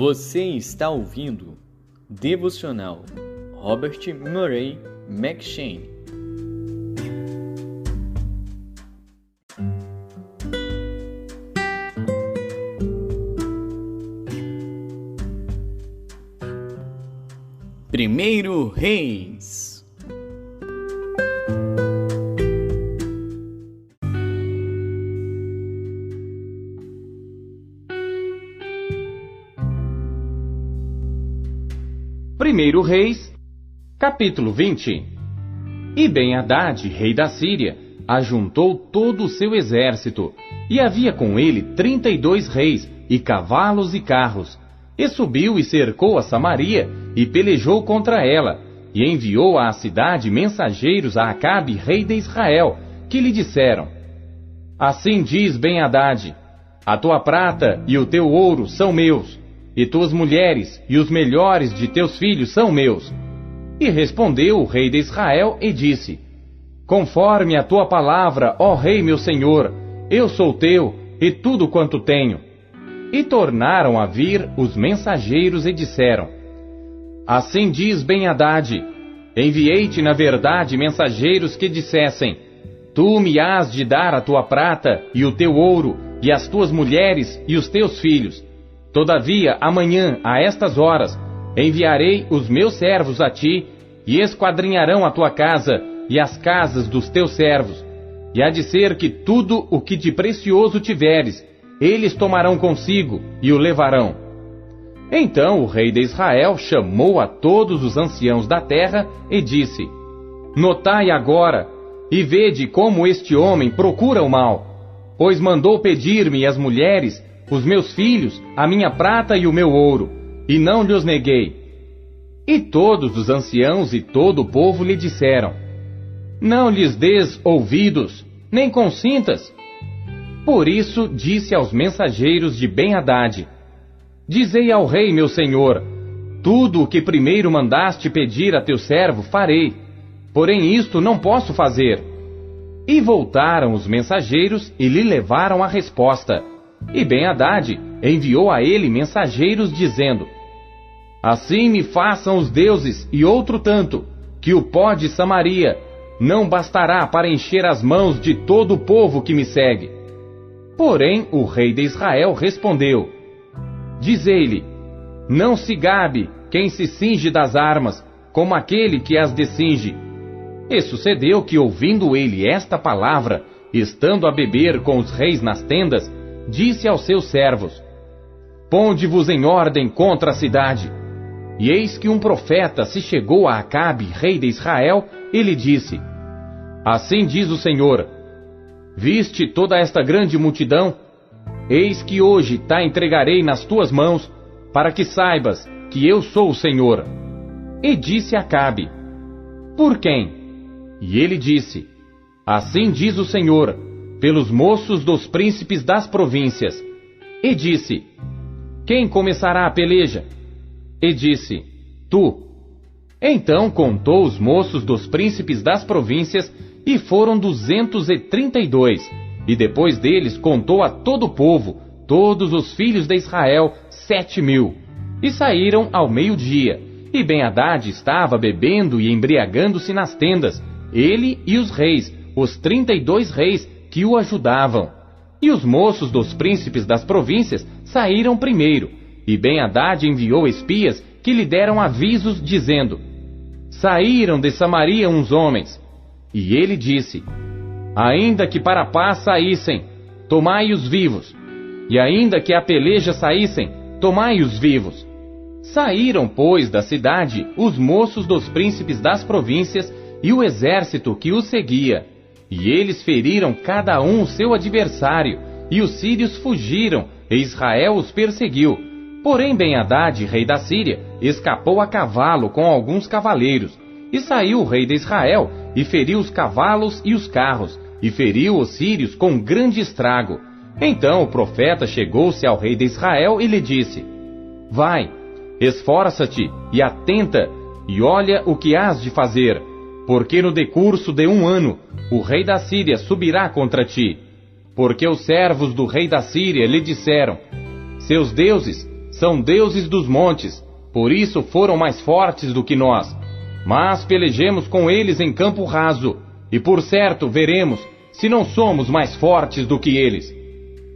Você está ouvindo Devocional Robert Murray M'Cheyne. Primeiro Reis. Primeiro Reis, capítulo 20. E Ben-Hadad, rei da Síria, ajuntou todo o seu exército, e havia com ele 32 reis, e cavalos e carros, e subiu e cercou a Samaria, e pelejou contra ela, e enviou à cidade mensageiros a Acabe, rei de Israel, que lhe disseram: Assim diz Ben-Hadad: a tua prata e o teu ouro são meus, e tuas mulheres e os melhores de teus filhos são meus. E respondeu o rei de Israel e disse: Conforme a tua palavra, ó rei meu senhor, eu sou teu, e tudo quanto tenho. E tornaram a vir os mensageiros e disseram: Assim diz Ben-Hadad: enviei-te na verdade mensageiros que dissessem: Tu me hás de dar a tua prata e o teu ouro, e as tuas mulheres e os teus filhos. Todavia, amanhã, a estas horas, enviarei os meus servos a ti, e esquadrinharão a tua casa e as casas dos teus servos. E há de ser que tudo o que de precioso tiveres, eles tomarão consigo e o levarão. Então o rei de Israel chamou a todos os anciãos da terra e disse: Notai agora, e vede como este homem procura o mal, pois mandou pedir-me as mulheres, os meus filhos, a minha prata e o meu ouro, e não lhes neguei. E todos os anciãos e todo o povo lhe disseram: Não lhes des ouvidos, nem consintas. Por isso disse aos mensageiros de Ben-Hadad: Dizei ao rei meu senhor: tudo o que primeiro mandaste pedir a teu servo farei, porém isto não posso fazer. E voltaram os mensageiros e lhe levaram a resposta. E Ben-Hadad enviou a ele mensageiros dizendo: Assim me façam os deuses e outro tanto, que o pó de Samaria não bastará para encher as mãos de todo o povo que me segue. Porém o rei de Israel respondeu: Dizei-lhe: Não se gabe quem se cinge das armas, como aquele que as descinge. E sucedeu que, ouvindo ele esta palavra, estando a beber com os reis nas tendas, disse aos seus servos: Ponde-vos em ordem contra a cidade. E eis que um profeta se chegou a Acabe, rei de Israel, e lhe disse: Assim diz o Senhor: Viste toda esta grande multidão? Eis que hoje te entregarei nas tuas mãos, para que saibas que eu sou o Senhor. E disse Acabe: Por quem? E ele disse: Assim diz o Senhor: pelos moços dos príncipes das províncias. E disse: Quem começará a peleja? E disse: Tu. Então contou os moços dos príncipes das províncias, e foram 232. E depois deles contou a todo o povo, todos os filhos de Israel, 7.000. E saíram ao meio-dia. E Ben-Hadad estava bebendo e embriagando-se nas tendas, ele e os reis, os 32 reis que o ajudavam. E os moços dos príncipes das províncias saíram primeiro, e Ben-Hadad enviou espias que lhe deram avisos, dizendo: Saíram de Samaria uns homens. E ele disse: Ainda que para a paz saíssem, tomai-os vivos. E ainda que a peleja saíssem, tomai-os vivos. Saíram, pois, da cidade os moços dos príncipes das províncias e o exército que os seguia. E eles feriram cada um o seu adversário, e os sírios fugiram, e Israel os perseguiu. Porém Ben-Hadad, rei da Síria, escapou a cavalo com alguns cavaleiros. E saiu o rei de Israel, e feriu os cavalos e os carros, e feriu os sírios com grande estrago. Então o profeta chegou-se ao rei de Israel e lhe disse: Vai, esforça-te e atenta, e olha o que hás de fazer, porque no decurso de 1 ano o rei da Síria subirá contra ti. Porque os servos do rei da Síria lhe disseram: Seus deuses são deuses dos montes, por isso foram mais fortes do que nós. Mas pelejemos com eles em campo raso, e por certo veremos se não somos mais fortes do que eles.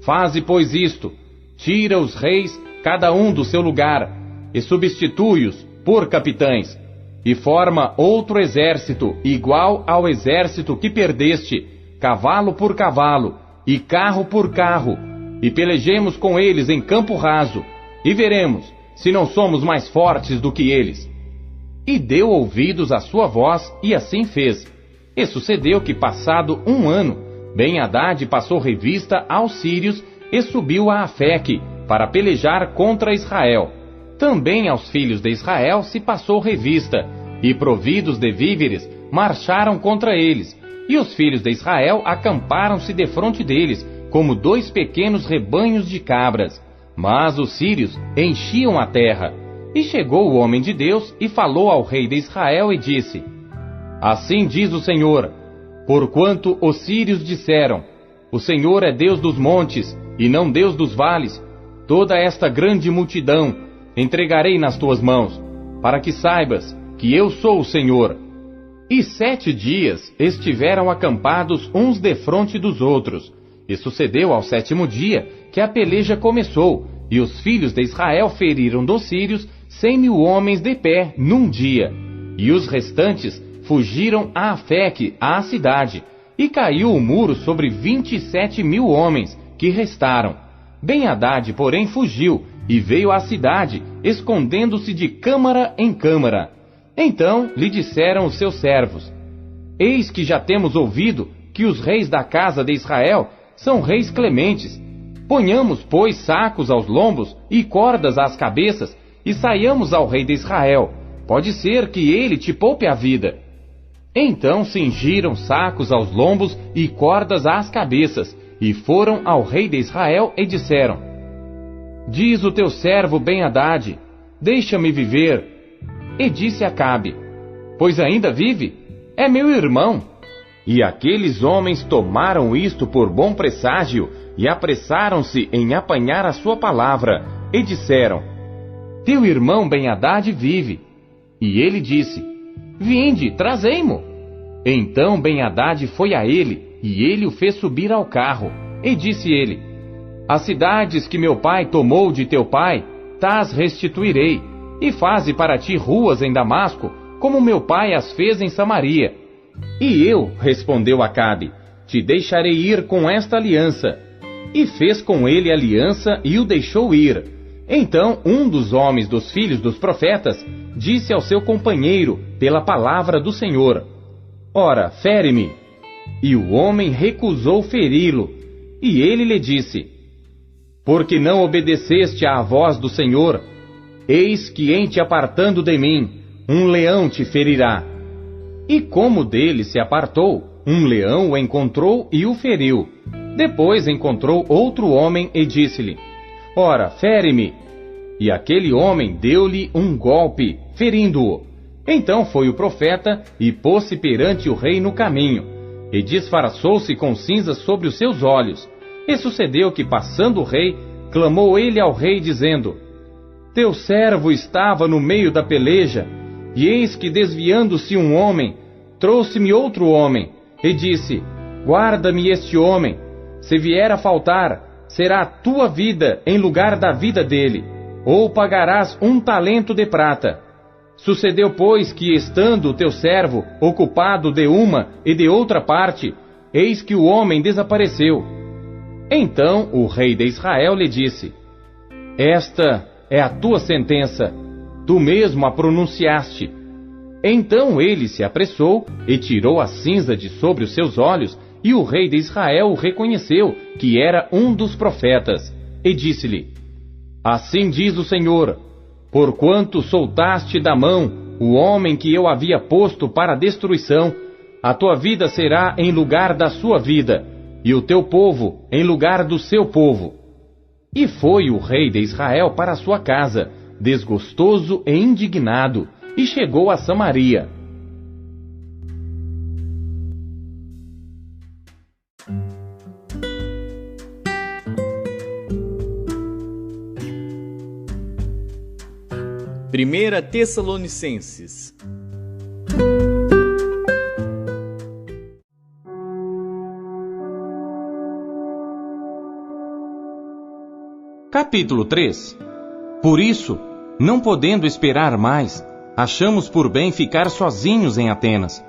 Faze, pois, isto: tira os reis, cada um do seu lugar, e substitui-os por capitães, e forma outro exército igual ao exército que perdeste, cavalo por cavalo, e carro por carro, e pelejemos com eles em campo raso, e veremos se não somos mais fortes do que eles. E deu ouvidos à sua voz, e assim fez. E sucedeu que, passado 1 ano, Ben-Hadad passou revista aos sírios e subiu a Afeque para pelejar contra Israel. Também aos filhos de Israel se passou revista, e providos de víveres, marcharam contra eles. E os filhos de Israel acamparam-se defronte deles, como 2 pequenos rebanhos de cabras. Mas os sírios enchiam a terra. E chegou o homem de Deus e falou ao rei de Israel e disse: Assim diz o Senhor, porquanto os sírios disseram: O Senhor é Deus dos montes, e não Deus dos vales, toda esta grande multidão entregarei nas tuas mãos, para que saibas que eu sou o Senhor. E 7 dias estiveram acampados uns defronte dos outros. E sucedeu ao 7º dia que a peleja começou, e os filhos de Israel feriram dos sírios 100.000 homens de pé num dia. E os restantes fugiram a Afeque, à cidade, e caiu o muro sobre 27.000 homens que restaram. Ben-Hadad, porém, fugiu, e veio à cidade, escondendo-se de câmara em câmara. Então lhe disseram os seus servos: Eis que já temos ouvido que os reis da casa de Israel são reis clementes. Ponhamos, pois, sacos aos lombos e cordas às cabeças, e saiamos ao rei de Israel. Pode ser que ele te poupe a vida. Então cingiram sacos aos lombos e cordas às cabeças, e foram ao rei de Israel e disseram: Diz o teu servo Ben-Hadad: Deixa-me viver. E disse Acabe: Pois ainda vive? É meu irmão. E aqueles homens tomaram isto por bom presságio, e apressaram-se em apanhar a sua palavra, e disseram: Teu irmão Ben-Hadad vive. E ele disse: Vinde, trazei-mo. Então Ben-Hadad foi a ele, e ele o fez subir ao carro. E disse ele: As cidades que meu pai tomou de teu pai, tas restituirei, e faze para ti ruas em Damasco, como meu pai as fez em Samaria. E eu, respondeu Acabe, te deixarei ir com esta aliança. E fez com ele aliança e o deixou ir. Então um dos homens dos filhos dos profetas disse ao seu companheiro, pela palavra do Senhor: Ora, fere-me. E o homem recusou feri-lo. E ele lhe disse: Porque não obedeceste à voz do Senhor, eis que em te apartando de mim, um leão te ferirá. E como dele se apartou, um leão o encontrou e o feriu. Depois encontrou outro homem e disse-lhe: Ora, fere-me. E aquele homem deu-lhe um golpe, ferindo-o. Então foi o profeta e pôs-se perante o rei no caminho, e disfarçou-se com cinzas sobre os seus olhos. E sucedeu que, passando o rei, clamou ele ao rei, dizendo: Teu servo estava no meio da peleja, e eis que, desviando-se um homem, trouxe-me outro homem, e disse: Guarda-me este homem. Se vier a faltar, será a tua vida em lugar da vida dele, ou pagarás 1 talento de prata. Sucedeu, pois, que, estando o teu servo ocupado de uma e de outra parte, eis que o homem desapareceu. Então o rei de Israel lhe disse: Esta é a tua sentença, tu mesmo a pronunciaste. Então ele se apressou e tirou a cinza de sobre os seus olhos, e o rei de Israel o reconheceu, que era um dos profetas, e disse-lhe: Assim diz o Senhor: Porquanto soltaste da mão o homem que eu havia posto para a destruição, a tua vida será em lugar da sua vida, e o teu povo em lugar do seu povo. E foi o rei de Israel para a sua casa, desgostoso e indignado, e chegou a Samaria. 1 Tessalonicenses. Capítulo 3. Por isso, não podendo esperar mais, achamos por bem ficar sozinhos em Atenas,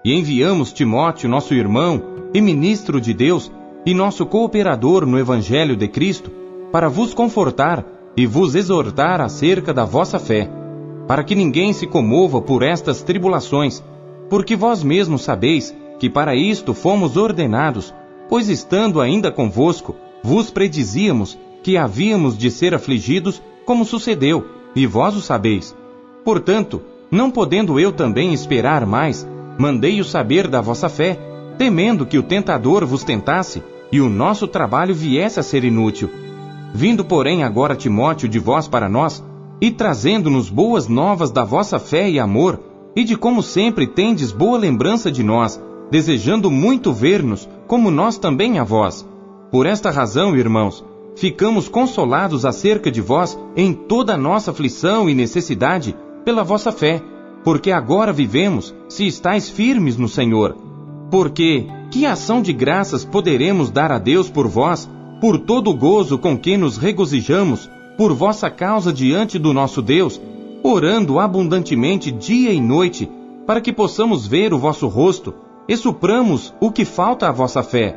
e enviamos Timóteo, nosso irmão e ministro de Deus, e nosso cooperador no Evangelho de Cristo, para vos confortar e vos exortar acerca da vossa fé, para que ninguém se comova por estas tribulações, porque vós mesmos sabeis que para isto fomos ordenados, pois estando ainda convosco, vos predizíamos que havíamos de ser afligidos, como sucedeu, e vós o sabeis. Portanto, não podendo eu também esperar mais, mandei-o saber da vossa fé, temendo que o tentador vos tentasse, e o nosso trabalho viesse a ser inútil. Vindo, porém, agora Timóteo de vós para nós, e trazendo-nos boas novas da vossa fé e amor, e de como sempre tendes boa lembrança de nós, desejando muito ver-nos, como nós também a vós. Por esta razão, irmãos, ficamos consolados acerca de vós em toda a nossa aflição e necessidade pela vossa fé, porque agora vivemos, se estáis firmes no Senhor. Porque que ação de graças poderemos dar a Deus por vós, por todo o gozo com que nos regozijamos, por vossa causa diante do nosso Deus, orando abundantemente dia e noite, para que possamos ver o vosso rosto, e supramos o que falta à vossa fé.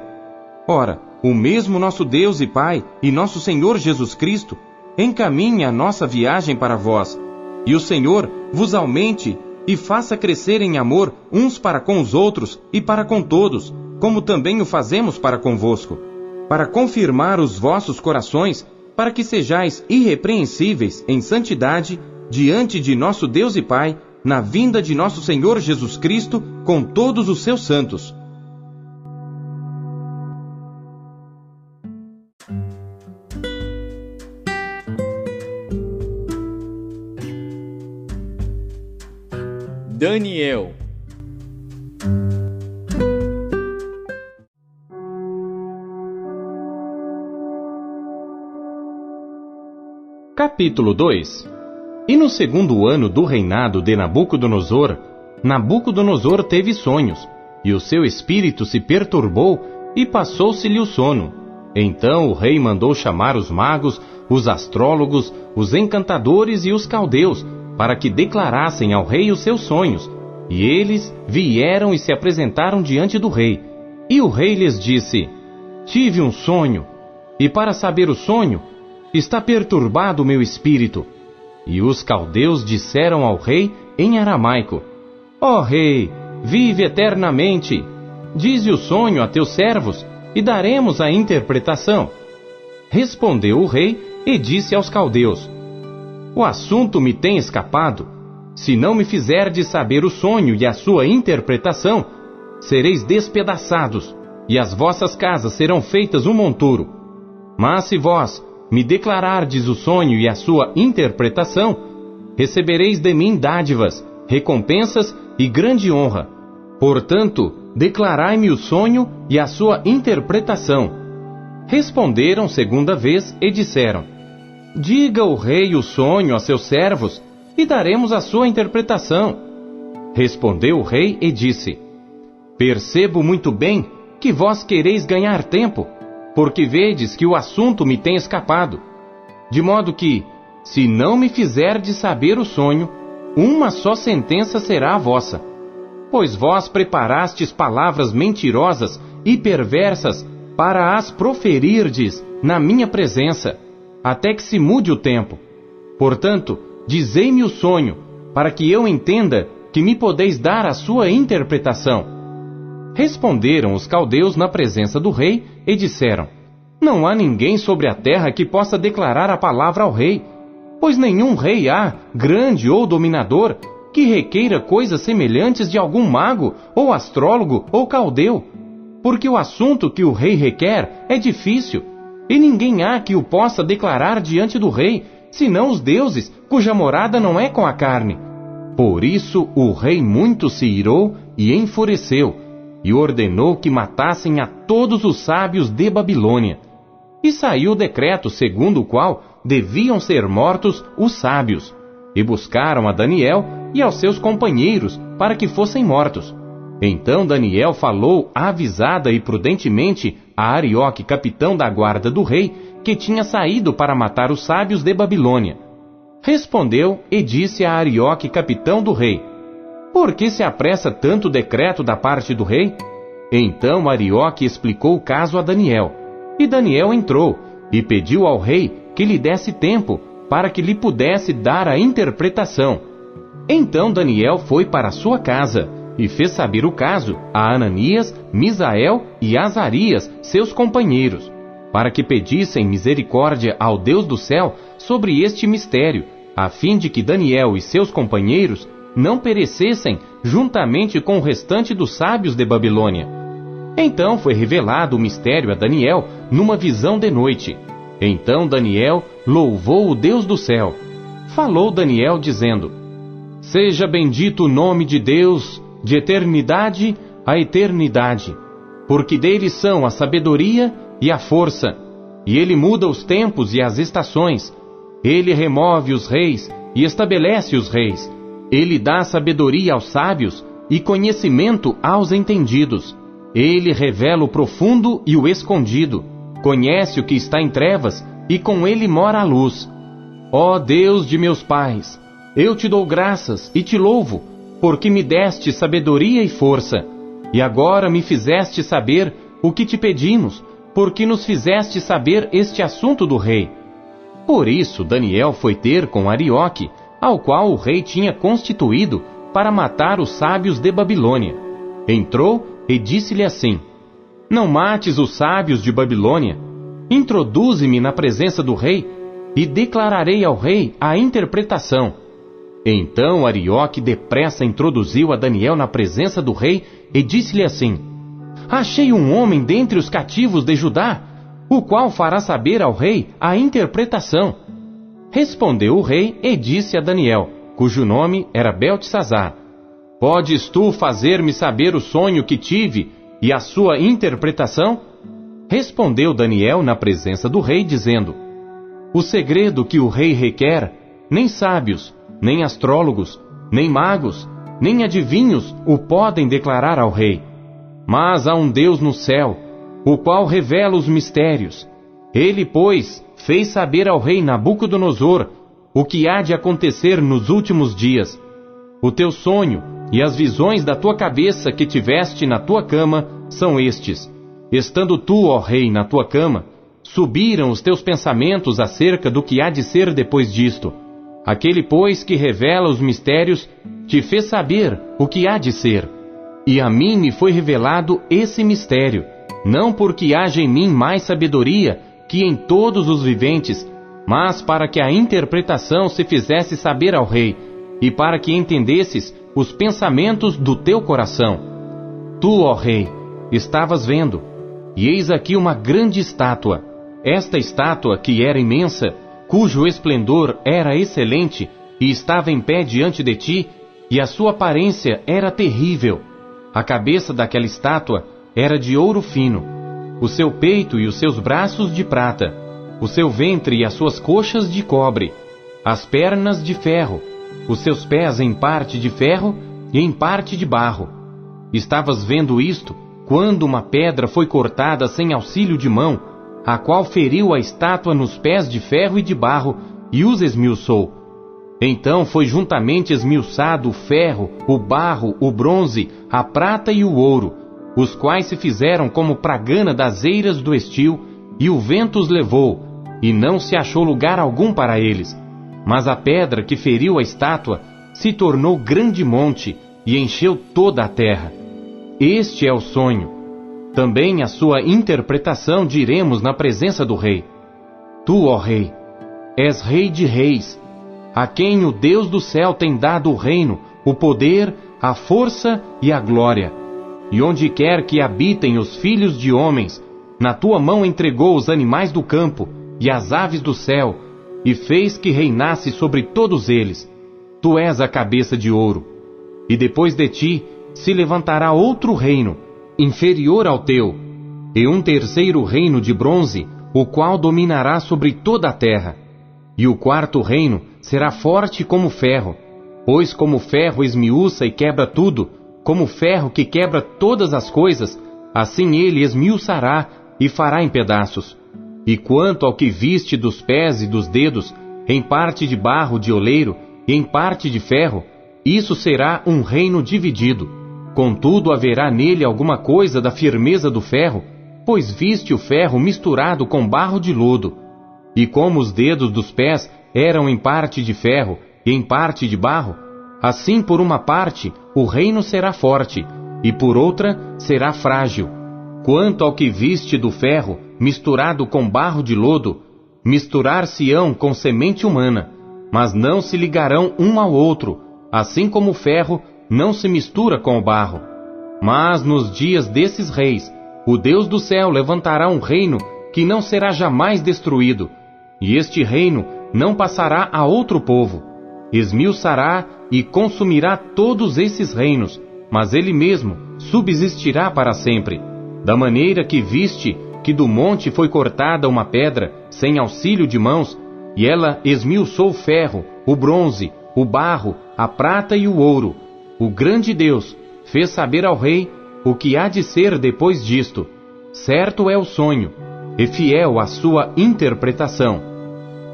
Ora, o mesmo nosso Deus e Pai, e nosso Senhor Jesus Cristo, encaminha a nossa viagem para vós, e o Senhor vos aumente e faça crescer em amor uns para com os outros e para com todos, como também o fazemos para convosco, para confirmar os vossos corações, para que sejais irrepreensíveis em santidade diante de nosso Deus e Pai, na vinda de nosso Senhor Jesus Cristo com todos os seus santos. Daniel. Capítulo 2. E no segundo ano do reinado de Nabucodonosor, Nabucodonosor teve sonhos, e o seu espírito se perturbou, e passou-se-lhe o sono. Então o rei mandou chamar os magos, os astrólogos, os encantadores e os caldeus, para que declarassem ao rei os seus sonhos. E eles vieram e se apresentaram diante do rei. E o rei lhes disse: Tive um sonho, e para saber o sonho, está perturbado o meu espírito. E os caldeus disseram ao rei em aramaico: Ó rei, vive eternamente. Dize o sonho a teus servos, e daremos a interpretação. Respondeu o rei e disse aos caldeus: O assunto me tem escapado. Se não me fizerdes saber o sonho e a sua interpretação, sereis despedaçados, e as vossas casas serão feitas um monturo. Mas se vós me declarardes o sonho e a sua interpretação, recebereis de mim dádivas, recompensas e grande honra. Portanto, declarai-me o sonho e a sua interpretação. Responderam segunda vez e disseram: Diga o rei o sonho a seus servos, e daremos a sua interpretação. Respondeu o rei e disse: Percebo muito bem que vós quereis ganhar tempo, porque vedes que o assunto me tem escapado. De modo que, se não me fizerdes saber o sonho, uma só sentença será a vossa. Pois vós preparastes palavras mentirosas e perversas para as proferirdes na minha presença, até que se mude o tempo. Portanto, dizei-me o sonho, para que eu entenda que me podeis dar a sua interpretação. Responderam os caldeus na presença do rei e disseram: Não há ninguém sobre a terra que possa declarar a palavra ao rei, pois nenhum rei há, grande ou dominador, que requeira coisas semelhantes de algum mago, ou astrólogo, ou caldeu, porque o assunto que o rei requer é difícil, e ninguém há que o possa declarar diante do rei, senão os deuses, cuja morada não é com a carne. Por isso o rei muito se irou e enfureceu, e ordenou que matassem a todos os sábios de Babilônia. E saiu o decreto segundo o qual deviam ser mortos os sábios. e buscaram a Daniel e aos seus companheiros para que fossem mortos. Então Daniel falou avisada e prudentemente a Arioque, capitão da guarda do rei, que tinha saído para matar os sábios de Babilônia. Respondeu e disse a Arioque, capitão do rei: por que se apressa tanto o decreto da parte do rei? Então Arioque explicou o caso a Daniel. E Daniel entrou e pediu ao rei que lhe desse tempo para que lhe pudesse dar a interpretação. Então Daniel foi para sua casa e fez saber o caso a Ananias, Misael e Azarias, seus companheiros, para que pedissem misericórdia ao Deus do céu sobre este mistério, a fim de que Daniel e seus companheiros não perecessem juntamente com o restante dos sábios de Babilônia. Então foi revelado o mistério a Daniel numa visão de noite. Então Daniel louvou o Deus do céu. Falou Daniel dizendo: seja bendito o nome de Deus, de eternidade a eternidade, porque dele são a sabedoria e a força, e ele muda os tempos e as estações. Ele remove os reis e estabelece os reis. Ele dá sabedoria aos sábios e conhecimento aos entendidos. Ele revela o profundo e o escondido. Conhece o que está em trevas e com ele mora a luz. Ó Deus de meus pais, eu te dou graças e te louvo, porque me deste sabedoria e força, e agora me fizeste saber o que te pedimos, porque nos fizeste saber este assunto do rei. Por isso Daniel foi ter com Arioque, ao qual o rei tinha constituído para matar os sábios de Babilônia. Entrou e disse-lhe assim: não mates os sábios de Babilônia. Introduze-me na presença do rei, e declararei ao rei a interpretação. Então Arioque depressa introduziu a Daniel na presença do rei e disse-lhe assim: achei um homem dentre os cativos de Judá, o qual fará saber ao rei a interpretação. Respondeu o rei e disse a Daniel, cujo nome era Beltesazar: podes tu fazer-me saber o sonho que tive e a sua interpretação? Respondeu Daniel na presença do rei, dizendo: o segredo que o rei requer, nem sábios, nem astrólogos, nem magos, nem adivinhos o podem declarar ao rei. Mas há um Deus no céu, o qual revela os mistérios. Ele, pois, fez saber ao rei Nabucodonosor o que há de acontecer nos últimos dias. O teu sonho e as visões da tua cabeça que tiveste na tua cama são estes. Estando tu, ó rei, na tua cama, subiram os teus pensamentos acerca do que há de ser depois disto. Aquele, pois, que revela os mistérios, te fez saber o que há de ser. E a mim me foi revelado esse mistério, não porque haja em mim mais sabedoria que em todos os viventes, mas para que a interpretação se fizesse saber ao rei, e para que entendesses os pensamentos do teu coração. Tu, ó rei, estavas vendo, e eis aqui uma grande estátua. Esta estátua, que era imensa, cujo esplendor era excelente, e estava em pé diante de ti, e a sua aparência era terrível. A cabeça daquela estátua era de ouro fino, o seu peito e os seus braços de prata, o seu ventre e as suas coxas de cobre, as pernas de ferro, os seus pés em parte de ferro e em parte de barro. Estavas vendo isto, quando uma pedra foi cortada sem auxílio de mão, a qual feriu a estátua nos pés de ferro e de barro, e os esmiuçou. Então foi juntamente esmiuçado o ferro, o barro, o bronze, a prata e o ouro, os quais se fizeram como pragana das eiras do estio, e o vento os levou, e não se achou lugar algum para eles. Mas a pedra que feriu a estátua se tornou grande monte, e encheu toda a terra. Este é o sonho. Também a sua interpretação diremos na presença do rei. Tu, ó rei, és rei de reis, a quem o Deus do céu tem dado o reino, o poder, a força e a glória. E onde quer que habitem os filhos de homens, na tua mão entregou os animais do campo e as aves do céu, e fez que reinasse sobre todos eles. Tu és a cabeça de ouro. E depois de ti se levantará outro reino, inferior ao teu, e um terceiro reino de bronze, o qual dominará sobre toda a terra. E o quarto reino será forte como ferro, pois como ferro esmiuça e quebra tudo, como ferro que quebra todas as coisas, assim ele esmiuçará e fará em pedaços. E quanto ao que viste dos pés e dos dedos, em parte de barro de oleiro e em parte de ferro, isso será um reino dividido. Contudo haverá nele alguma coisa da firmeza do ferro, pois viste o ferro misturado com barro de lodo. E como os dedos dos pés eram em parte de ferro e em parte de barro, assim por uma parte o reino será forte, e por outra será frágil. Quanto ao que viste do ferro misturado com barro de lodo, misturar-se-ão com semente humana, mas não se ligarão um ao outro, assim como o ferro não se mistura com o barro. Mas nos dias desses reis, o Deus do céu levantará um reino que não será jamais destruído, e este reino não passará a outro povo. Esmiuçará e consumirá todos esses reinos, mas ele mesmo subsistirá para sempre. Da maneira que viste que do monte foi cortada uma pedra, sem auxílio de mãos, e ela esmiuçou o ferro, o bronze, o barro, a prata e o ouro, o grande Deus fez saber ao rei o que há de ser depois disto. Certo é o sonho, e fiel a sua interpretação.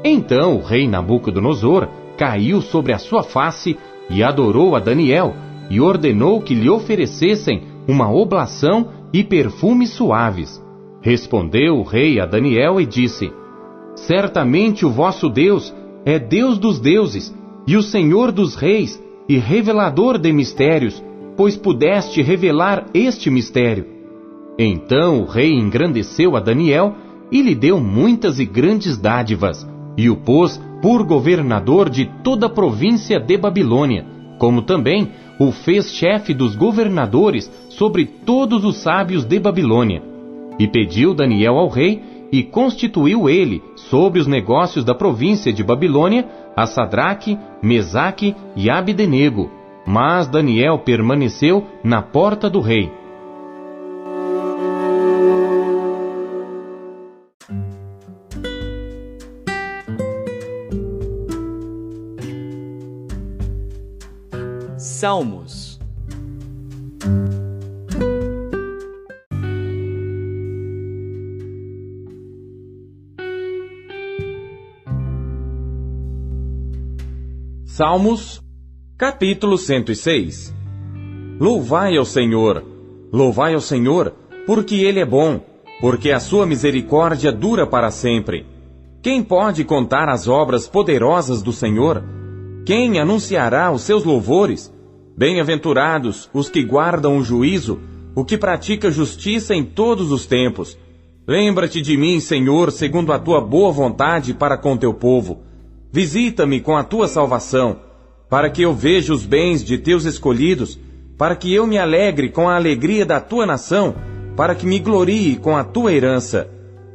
Então o rei Nabucodonosor caiu sobre a sua face e adorou a Daniel, e ordenou que lhe oferecessem uma oblação e perfumes suaves. Respondeu o rei a Daniel e disse: Certamente o vosso Deus é Deus dos deuses, e o Senhor dos reis, e revelador de mistérios, pois pudeste revelar este mistério. Então o rei engrandeceu a Daniel, e lhe deu muitas e grandes dádivas, e o pôs por governador de toda a província de Babilônia, como também o fez chefe dos governadores sobre todos os sábios de Babilônia. E pediu Daniel ao rei, e constituiu ele sobre os negócios da província de Babilônia a Sadraque, Mesaque e Abdenego. Mas Daniel permaneceu na porta do rei. Salmos. Salmos, capítulo 106. Louvai ao Senhor, porque Ele é bom, porque a sua misericórdia dura para sempre. Quem pode contar as obras poderosas do Senhor? Quem anunciará os seus louvores? Bem-aventurados os que guardam o juízo, o que pratica justiça em todos os tempos. Lembra-te de mim, Senhor, segundo a tua boa vontade para com teu povo. Visita-me com a tua salvação, para que eu veja os bens de teus escolhidos, para que eu me alegre com a alegria da tua nação, para que me glorie com a tua herança.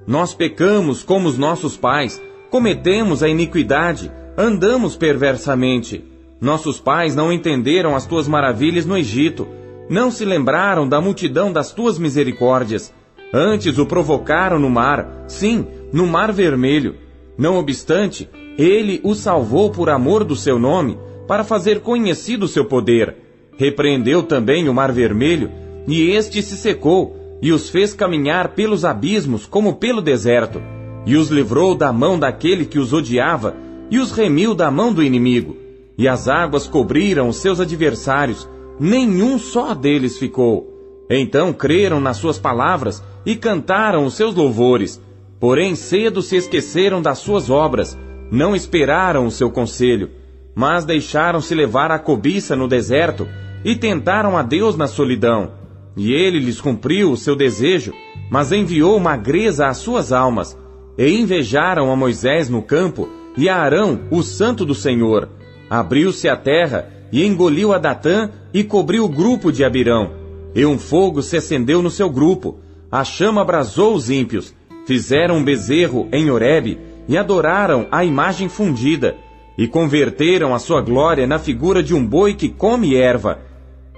Nós pecamos como os nossos pais, cometemos a iniquidade, andamos perversamente. Nossos pais não entenderam as tuas maravilhas no Egito, não se lembraram da multidão das tuas misericórdias. Antes o provocaram no mar, sim, no mar vermelho. Não obstante, ele o salvou por amor do seu nome, para fazer conhecido o seu poder. Repreendeu também o mar vermelho, e este se secou, e os fez caminhar pelos abismos como pelo deserto, e os livrou da mão daquele que os odiava, e os remiu da mão do inimigo. E as águas cobriram os seus adversários, nenhum só deles ficou. Então creram nas suas palavras e cantaram os seus louvores. Porém cedo se esqueceram das suas obras, não esperaram o seu conselho, mas deixaram-se levar à cobiça no deserto e tentaram a Deus na solidão. E ele lhes cumpriu o seu desejo, mas enviou magreza às suas almas. E invejaram a Moisés no campo e a Arão, o santo do Senhor. Abriu-se a terra e engoliu a Datã e cobriu o grupo de Abirão. E um fogo se acendeu no seu grupo, a chama abrasou os ímpios. Fizeram um bezerro em Horebe e adoraram a imagem fundida, e converteram a sua glória na figura de um boi que come erva.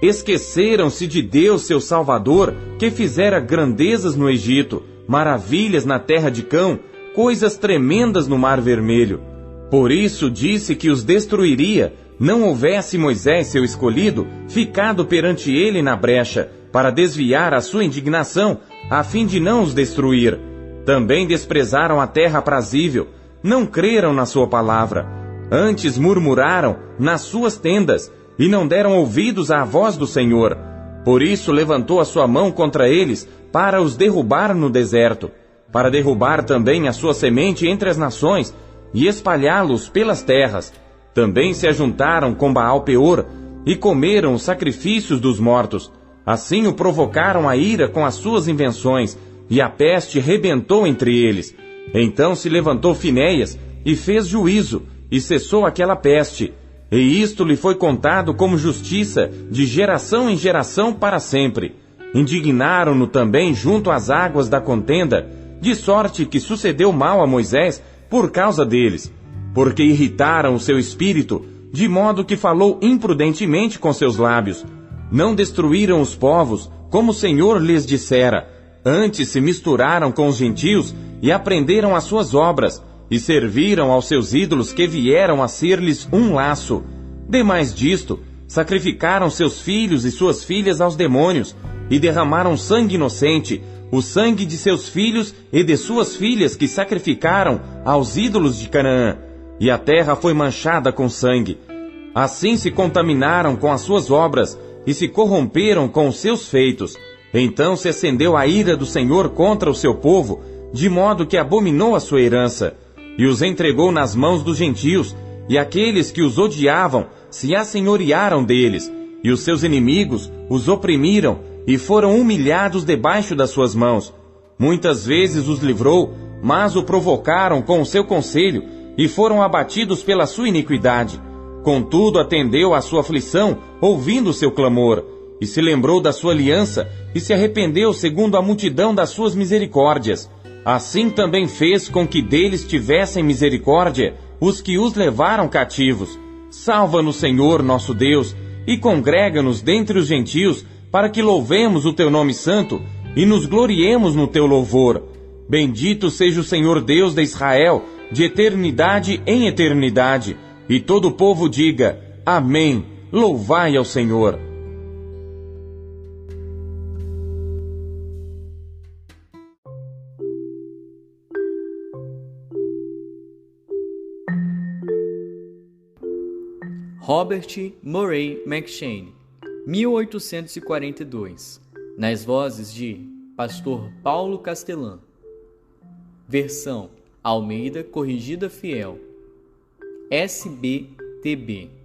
Esqueceram-se de Deus, seu Salvador, que fizera grandezas no Egito, maravilhas na terra de Cão, coisas tremendas no Mar Vermelho. Por isso disse que os destruiria, não houvesse Moisés, seu escolhido, ficado perante ele na brecha, para desviar a sua indignação, a fim de não os destruir. Também desprezaram a terra aprazível, não creram na sua palavra. Antes murmuraram nas suas tendas, e não deram ouvidos à voz do Senhor. Por isso levantou a sua mão contra eles, para os derrubar no deserto, para derrubar também a sua semente entre as nações, e espalhá-los pelas terras. Também se ajuntaram com Baal-peor, e comeram os sacrifícios dos mortos. Assim o provocaram a ira com as suas invenções, e a peste rebentou entre eles. Então se levantou Finéias, e fez juízo, e cessou aquela peste. E isto lhe foi contado como justiça, de geração em geração para sempre. Indignaram-no também junto às águas da contenda, de sorte que sucedeu mal a Moisés por causa deles, porque irritaram o seu espírito, de modo que falou imprudentemente com seus lábios. Não destruíram os povos, como o Senhor lhes dissera. Antes se misturaram com os gentios e aprenderam as suas obras, e serviram aos seus ídolos que vieram a ser-lhes um laço. Demais disto, sacrificaram seus filhos e suas filhas aos demônios, e derramaram sangue inocente, o sangue de seus filhos e de suas filhas que sacrificaram aos ídolos de Canaã, e a terra foi manchada com sangue. Assim se contaminaram com as suas obras, e se corromperam com os seus feitos. Então se acendeu a ira do Senhor contra o seu povo, de modo que abominou a sua herança, e os entregou nas mãos dos gentios, e aqueles que os odiavam se assenhorearam deles, e os seus inimigos os oprimiram, e foram humilhados debaixo das suas mãos. Muitas vezes os livrou, mas o provocaram com o seu conselho, e foram abatidos pela sua iniquidade. Contudo atendeu à sua aflição, ouvindo o seu clamor, e se lembrou da sua aliança, e se arrependeu segundo a multidão das suas misericórdias. Assim também fez com que deles tivessem misericórdia os que os levaram cativos. Salva-nos, Senhor, nosso Deus, e congrega-nos dentre os gentios, para que louvemos o teu nome santo e nos gloriemos no teu louvor. Bendito seja o Senhor Deus de Israel, de eternidade em eternidade. E todo o povo diga, Amém, louvai ao Senhor. Robert Murray McCheyne, 1842, nas vozes de Pastor Paulo Castelã. Versão Almeida Corrigida Fiel, SBTB.